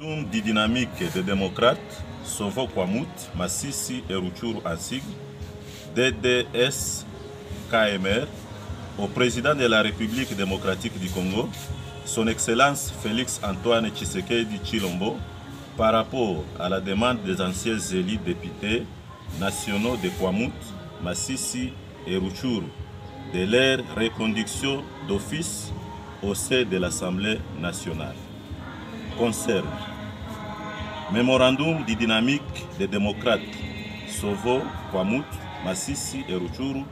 Du dynamique des démocrates, Sovo Kwamut, Masisi et Rutshuru en sigle, DDS-KMR, au président de la République démocratique du Congo, son Excellence Félix Antoine Tshisekedi Tshilombo, par rapport à la demande des anciens élus députés nationaux de Kwamut, Masisi et Rutshuru de leur reconduction d'office au sein de l'Assemblée nationale. Concerne Mémorandum de dynamique des démocrates Sovo, Kwamut, Masisi et Rutshuru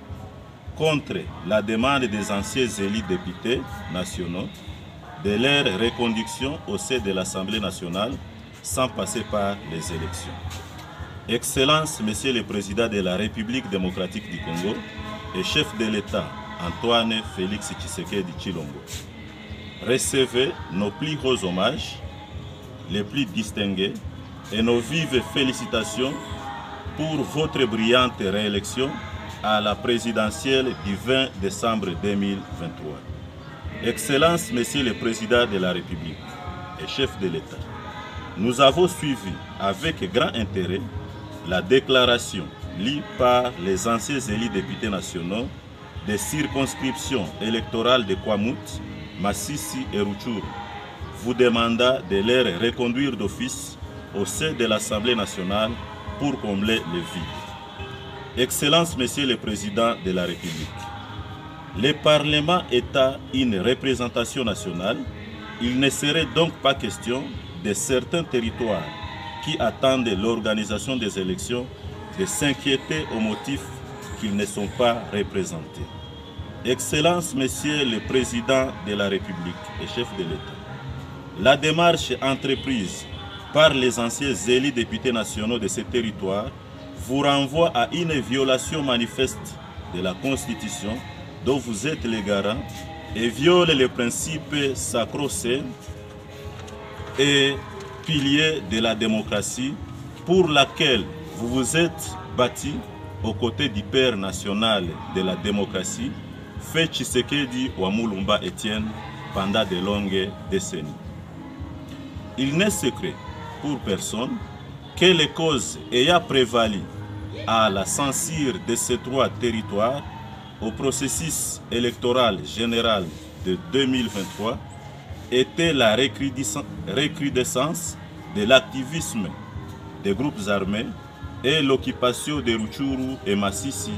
contre la demande des anciens élus députés nationaux de leur reconduction au sein de l'Assemblée nationale sans passer par les élections. Excellence, Monsieur le Président de la République démocratique du Congo et chef de l'État Antoine Félix Tshisekedi Tshilombo, recevez nos plus hauts hommages, les plus distingués et nos vives félicitations pour votre brillante réélection à la présidentielle du 20 décembre 2023. Excellence, Monsieur le Président de la République et chef de l'État, nous avons suivi avec grand intérêt la déclaration lue par les anciens élus députés nationaux des circonscriptions électorales de Kwamut, Masisi et Rutshuru, vous demandant de les reconduire d'office au sein de l'Assemblée nationale pour combler le vide. Excellence, Monsieur le Président de la République, le Parlement étant une représentation nationale, il ne serait donc pas question de certains territoires qui attendent l'organisation des élections de s'inquiéter au motif qu'ils ne sont pas représentés. Excellence, Monsieur le Président de la République et chef de l'État, la démarche entreprise par les anciens élus députés nationaux de ces territoires vous renvoie à une violation manifeste de la Constitution dont vous êtes les garants et viole les principes sacro-saints et piliers de la démocratie pour laquelle vous vous êtes bâti aux côtés du Père national de la démocratie, fait Tshisekedi Wamulumba Etienne, pendant de longues décennies. Il n'est secret pour personne que les causes ayant prévalu à la censure de ces trois territoires au processus électoral général de 2023 était la recrudescence de l'activisme des groupes armés et l'occupation de Rutshuru et Masisi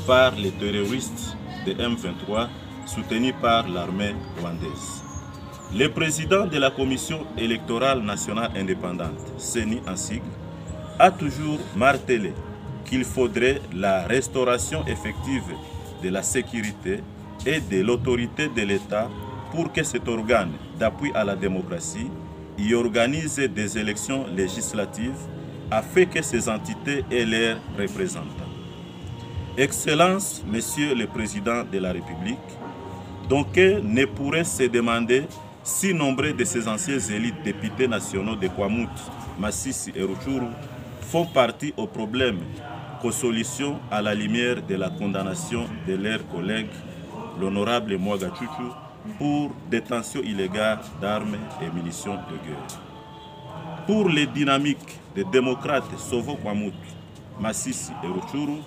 par les terroristes de M23 soutenus par l'armée rwandaise. Le président de la Commission électorale nationale indépendante, CENI en sigle, a toujours martelé qu'il faudrait la restauration effective de la sécurité et de l'autorité de l'État pour que cet organe d'appui à la démocratie y organise des élections législatives afin que ces entités aient leurs représentants. Excellence, Monsieur le Président de la République, donc ne pourrait se demander si nombreux de ces anciens élus députés nationaux de Kwamut, Masisi et Rutshuru font partie au problème qu'aux solutions à la lumière de la condamnation de leurs collègues, l'honorable Mwaga Tchouchou, pour détention illégale d'armes et munitions de guerre. Pour les dynamiques des démocrates Sovo Kwamut, Masisi et Rutshuru,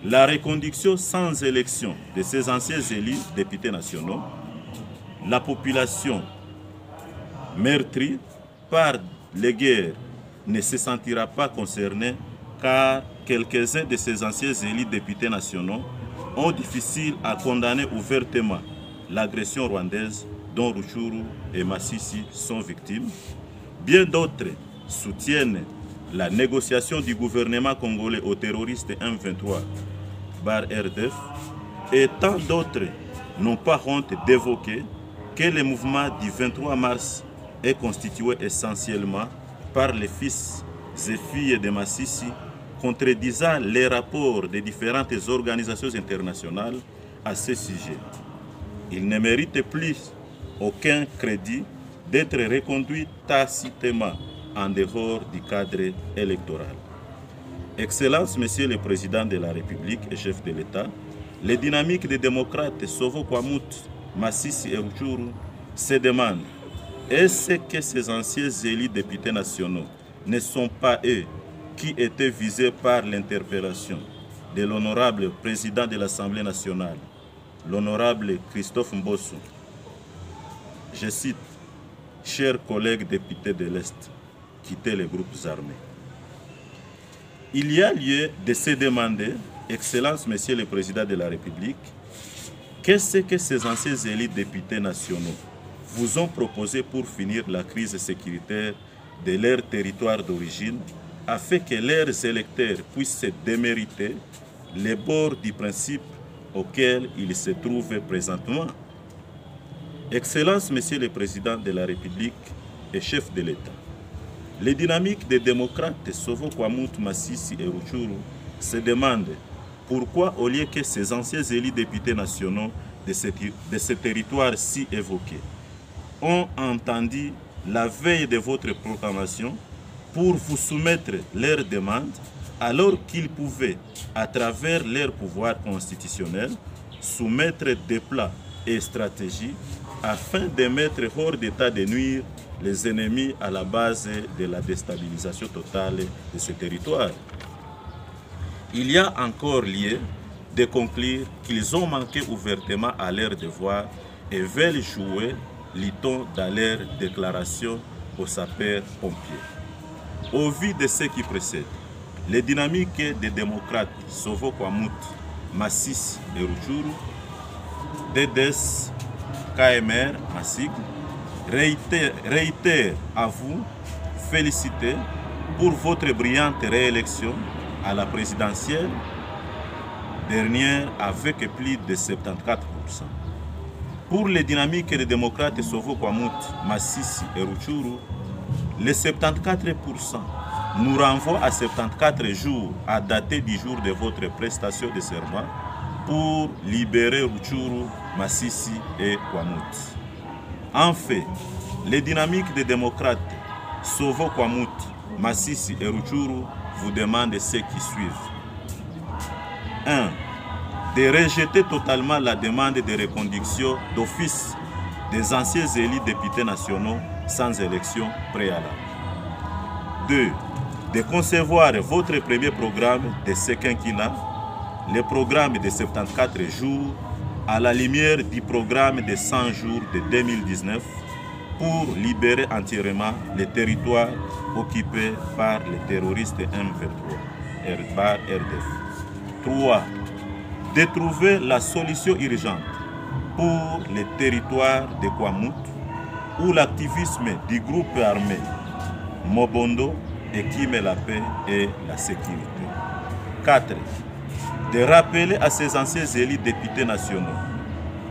la reconduction sans élection de ces anciens élus députés nationaux, la population meurtrie par les guerres ne se sentira pas concernée car quelques-uns de ces anciens élus députés nationaux ont difficile à condamner ouvertement l'agression rwandaise dont Rutshuru et Masisi sont victimes. Bien d'autres soutiennent la négociation du gouvernement congolais aux terroristes M23 /RDF et tant d'autres n'ont pas honte d'évoquer que le mouvement du 23 mars est constitué essentiellement par les fils et filles de Masisi, contredisant les rapports des différentes organisations internationales à ce sujet. Il ne mérite plus aucun crédit d'être reconduit tacitement en dehors du cadre électoral. Excellence, Monsieur le Président de la République et chef de l'État, les dynamiques des démocrates Sovo Kwamut, Masisi et Rutshuru se demandent Est-ce que ces anciens élus députés nationaux ne sont pas eux qui étaient visés par l'interpellation de l'honorable président de l'Assemblée nationale, l'honorable Christophe Mbosso? Je cite, « Chers collègues députés de l'Est, quittez les groupes armés ». Il y a lieu de se demander, Excellence, Monsieur le Président de la République, qu'est-ce que ces anciens élus députés nationaux vous ont proposé pour finir la crise sécuritaire de leur territoire d'origine, afin que leurs électeurs puissent se démériter les bords du principe auquel ils se trouvent présentement? Excellence, Monsieur le Président de la République et chef de l'État, les dynamiques des démocrates Sovo Kwamuntu, Masisi et Rutshuru se demandent pourquoi, au lieu que ces anciens élus députés nationaux de ce territoire si évoqués ont entendu la veille de votre proclamation pour vous soumettre leurs demandes, alors qu'ils pouvaient, à travers leur pouvoir constitutionnel, soumettre des plans et stratégies afin de mettre hors d'état de nuire les ennemis à la base de la déstabilisation totale de ce territoire. Il y a encore lieu de conclure qu'ils ont manqué ouvertement à leur devoir et veulent jouer lit-on dans leur déclaration aux sapeurs-pompiers. Au vu de ce qui précède, les dynamiques des démocrates Sovo Kwamuntu, Masisi et Rutshuru, DDS, KMR, ASIG, réitère à vous féliciter pour votre brillante réélection à la présidentielle dernière avec plus de 74%. Pour les dynamiques des démocrates Sovo Kwamuntu, Masisi et Rutshuru, les 74% nous renvoient à 74 jours à dater du jour de votre prestation de serment pour libérer Rutshuru, Masisi et Kwamuntu. En fait, les dynamiques des démocrates Sovo Kwamuntu, Masisi et Rutshuru vous demandent ce qui suivent. 1. De rejeter totalement la demande de reconduction d'office des anciens élus députés nationaux sans élection préalable. 2. De concevoir votre premier programme de ce quinquennat, le programme de 74 jours, à la lumière du programme de 100 jours de 2019 pour libérer entièrement les territoires occupés par les terroristes M23, par RDF. 3. De trouver la solution urgente pour les territoires de Kwamuntu, où l'activisme du groupe armé Mobondo équime la paix et la sécurité. 4. De rappeler à ces anciens élus députés nationaux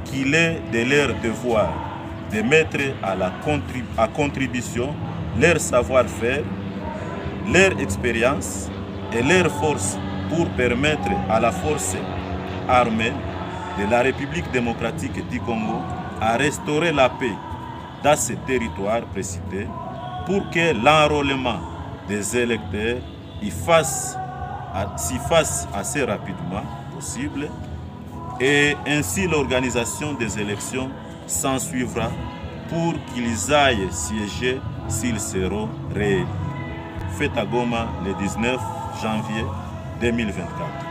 qu'il est de leur devoir de mettre à contribution leur savoir-faire, leur expérience et leur force pour permettre à la force armée de la République démocratique du Congo à restaurer la paix dans ces territoires précités pour que l'enrôlement des électeurs s'y fasse assez rapidement possible et ainsi l'organisation des élections s'en suivra pour qu'ils aillent siéger s'ils seront réélus. Fait à Goma le 19 janvier 2024.